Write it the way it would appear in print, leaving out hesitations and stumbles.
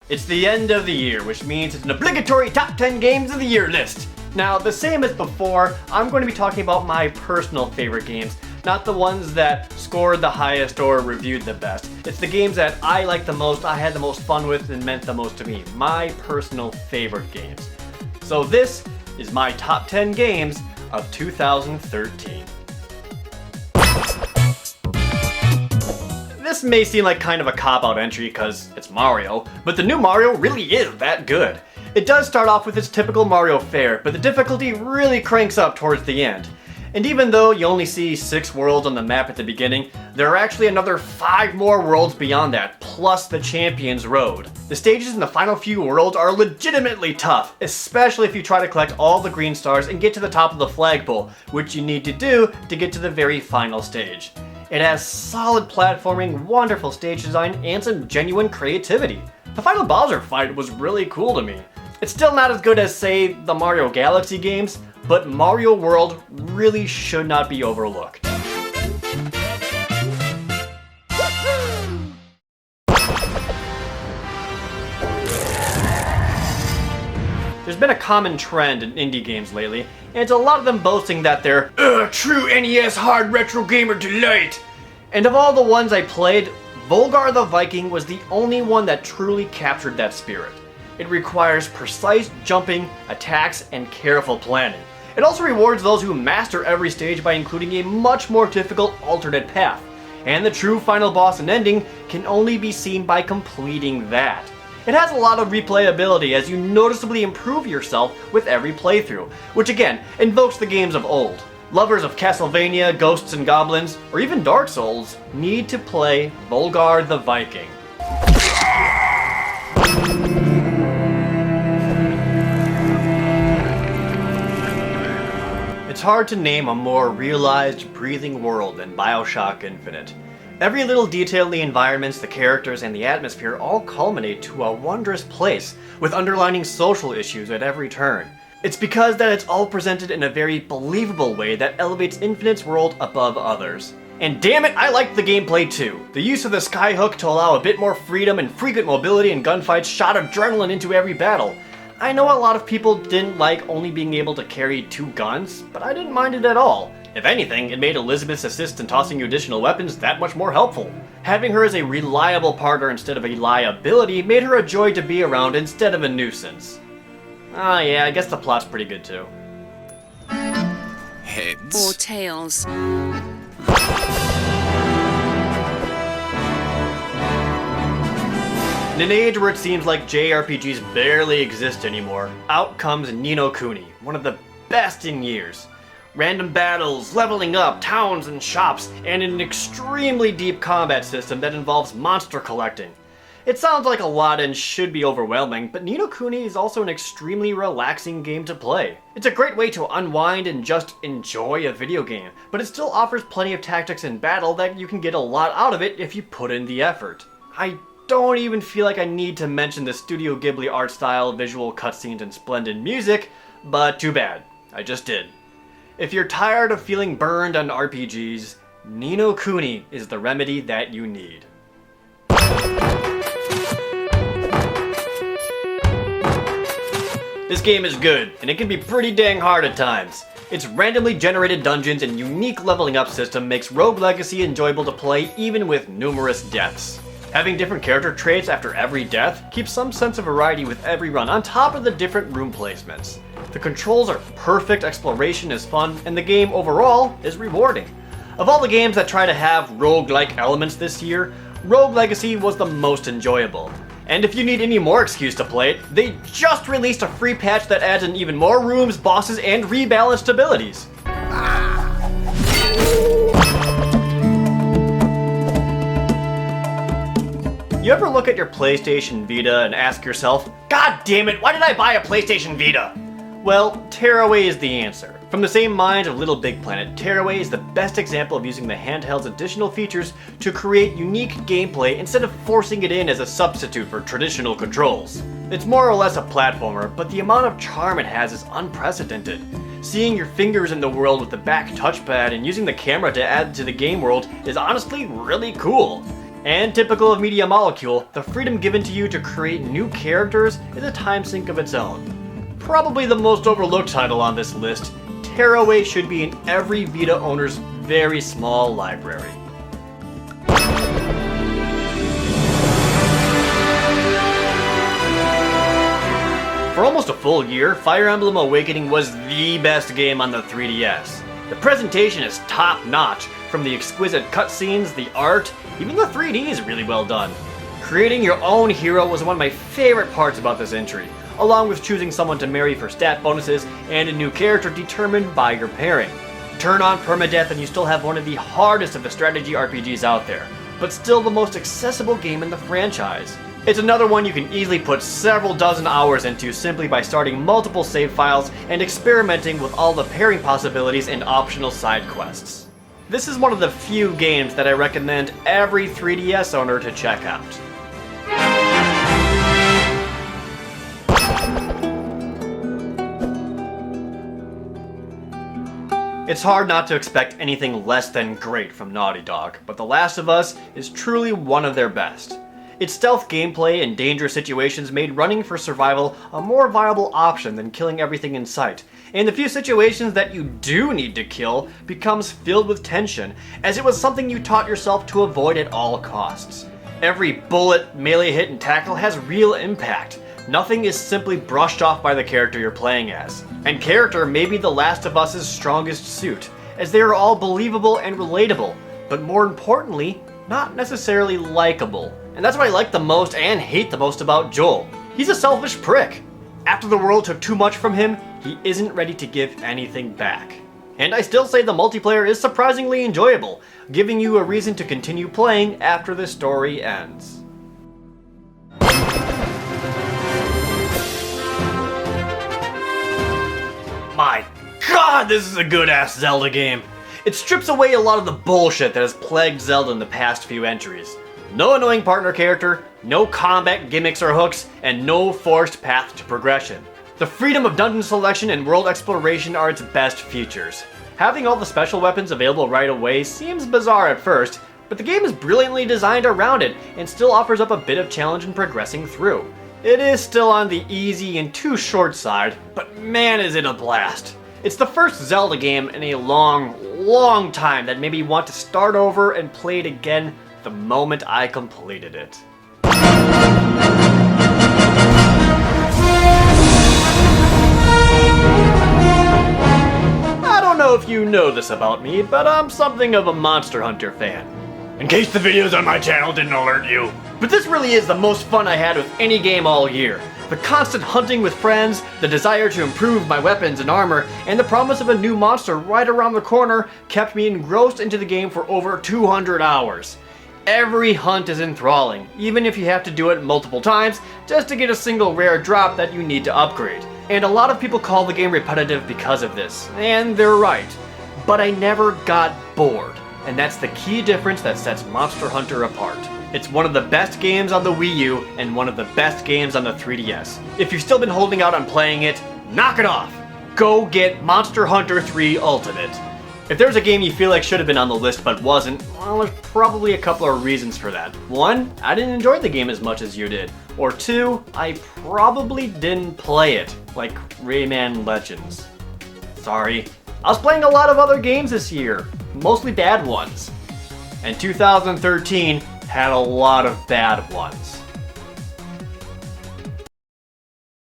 It's the end of the year, which means it's an obligatory top 10 games of the year list. Now, the same as before, I'm going to be talking about my personal favorite games, not the ones that scored the highest or reviewed the best. It's the games that I liked the most, I had the most fun with, and meant the most to me. My personal favorite games. So this is my top 10 games of 2013. This may seem like kind of a cop-out entry because it's Mario, but the new Mario really is that good. It does start off with its typical Mario fare, but the difficulty really cranks up towards the end. And even though you only see 6 worlds on the map at the beginning, there are actually another 5 more worlds beyond that, plus the Champion's Road. The stages in the final few worlds are legitimately tough, especially if you try to collect all the green stars and get to the top of the flagpole, which you need to do to get to the very final stage. It has solid platforming, wonderful stage design, and some genuine creativity. The final Bowser fight was really cool to me. It's still not as good as, say, the Mario Galaxy games, but Mario World really should not be overlooked. There's been a common trend in indie games lately, and it's a lot of them boasting that they're true NES hard retro gamer delight. And of all the ones I played, Volgar the Viking was the only one that truly captured that spirit. It requires precise jumping, attacks, and careful planning. It also rewards those who master every stage by including a much more difficult alternate path. And the true final boss and ending can only be seen by completing that. It has a lot of replayability as you noticeably improve yourself with every playthrough, which again, invokes the games of old. Lovers of Castlevania, Ghosts and Goblins, or even Dark Souls need to play Volgar the Viking. It's hard to name a more realized, breathing world than BioShock Infinite. Every little detail in the environments, the characters, and the atmosphere all culminate to a wondrous place, with underlining social issues at every turn. It's because that it's all presented in a very believable way that elevates Infinite's world above others. And damn it, I liked the gameplay too. The use of the skyhook to allow a bit more freedom and frequent mobility in gunfights shot adrenaline into every battle. I know a lot of people didn't like only being able to carry 2 guns, but I didn't mind it at all. If anything, it made Elizabeth's assist in tossing you additional weapons that much more helpful. Having her as a reliable partner instead of a liability made her a joy to be around instead of a nuisance. Ah yeah, I guess the plot's pretty good too. Heads. Or tails. In an age where it seems like JRPGs barely exist anymore, out comes Ni no Kuni, one of the best in years. Random battles, leveling up, towns and shops, and an extremely deep combat system that involves monster collecting. It sounds like a lot and should be overwhelming, but Ni no Kuni is also an extremely relaxing game to play. It's a great way to unwind and just enjoy a video game, but it still offers plenty of tactics in battle that you can get a lot out of it if you put in the effort. I don't even feel like I need to mention the Studio Ghibli art style, visual cutscenes, and splendid music, but too bad, I just did. If you're tired of feeling burned on RPGs, Ni no Kuni is the remedy that you need. This game is good, and it can be pretty dang hard at times. Its randomly generated dungeons and unique leveling up system makes Rogue Legacy enjoyable to play even with numerous deaths. Having different character traits after every death keeps some sense of variety with every run on top of the different room placements. The controls are perfect, exploration is fun, and the game overall is rewarding. Of all the games that try to have rogue-like elements this year, Rogue Legacy was the most enjoyable. And if you need any more excuse to play it, they just released a free patch that adds in even more rooms, bosses, and rebalanced abilities. You ever look at your PlayStation Vita and ask yourself, God damn it, why did I buy a PlayStation Vita? Well, Tearaway is the answer. From the same minds of Little Big Planet, Tearaway is the best example of using the handheld's additional features to create unique gameplay instead of forcing it in as a substitute for traditional controls. It's more or less a platformer, but the amount of charm it has is unprecedented. Seeing your fingers in the world with the back touchpad and using the camera to add to the game world is honestly really cool. And typical of Media Molecule, the freedom given to you to create new characters is a time sink of its own. Probably the most overlooked title on this list, Tearaway should be in every Vita owner's very small library. For almost a full year, Fire Emblem Awakening was the best game on the 3DS. The presentation is top-notch, from the exquisite cutscenes, the art, even the 3D is really well done. Creating your own hero was one of my favorite parts about this entry, along with choosing someone to marry for stat bonuses and a new character determined by your pairing. Turn on permadeath and you still have one of the hardest of the strategy RPGs out there, but still the most accessible game in the franchise. It's another one you can easily put several dozen hours into simply by starting multiple save files and experimenting with all the pairing possibilities and optional side quests. This is one of the few games that I recommend every 3DS owner to check out. It's hard not to expect anything less than great from Naughty Dog, but The Last of Us is truly one of their best. Its stealth gameplay and dangerous situations made running for survival a more viable option than killing everything in sight, and the few situations that you do need to kill becomes filled with tension, as it was something you taught yourself to avoid at all costs. Every bullet, melee hit, and tackle has real impact. Nothing is simply brushed off by the character you're playing as. And character may be The Last of Us's strongest suit, as they are all believable and relatable, but more importantly, not necessarily likable. And that's what I like the most and hate the most about Joel. He's a selfish prick. After the world took too much from him, he isn't ready to give anything back. And I still say the multiplayer is surprisingly enjoyable, giving you a reason to continue playing after the story ends. My god, this is a good-ass Zelda game! It strips away a lot of the bullshit that has plagued Zelda in the past few entries. No annoying partner character, no combat gimmicks or hooks, and no forced path to progression. The freedom of dungeon selection and world exploration are its best features. Having all the special weapons available right away seems bizarre at first, but the game is brilliantly designed around it and still offers up a bit of challenge in progressing through. It is still on the easy and too short side, but man is it a blast. It's the first Zelda game in a long time that made me want to start over and play it again the moment I completed it. I don't know if you know this about me, but I'm something of a Monster Hunter fan. In case the videos on my channel didn't alert you. But this really is the most fun I had with any game all year. The constant hunting with friends, the desire to improve my weapons and armor, and the promise of a new monster right around the corner kept me engrossed into the game for over 200 hours. Every hunt is enthralling, even if you have to do it multiple times just to get a single rare drop that you need to upgrade. And a lot of people call the game repetitive because of this, and they're right. But I never got bored, and that's the key difference that sets Monster Hunter apart. It's one of the best games on the Wii U and one of the best games on the 3DS. If you've still been holding out on playing it, knock it off! Go get Monster Hunter 3 Ultimate. If there's a game you feel like should have been on the list but wasn't, well, there's probably a couple of reasons for that. One, I didn't enjoy the game as much as you did. Or two, I probably didn't play it, like Rayman Legends. Sorry. I was playing a lot of other games this year, mostly bad ones. And 2013 had a lot of bad ones.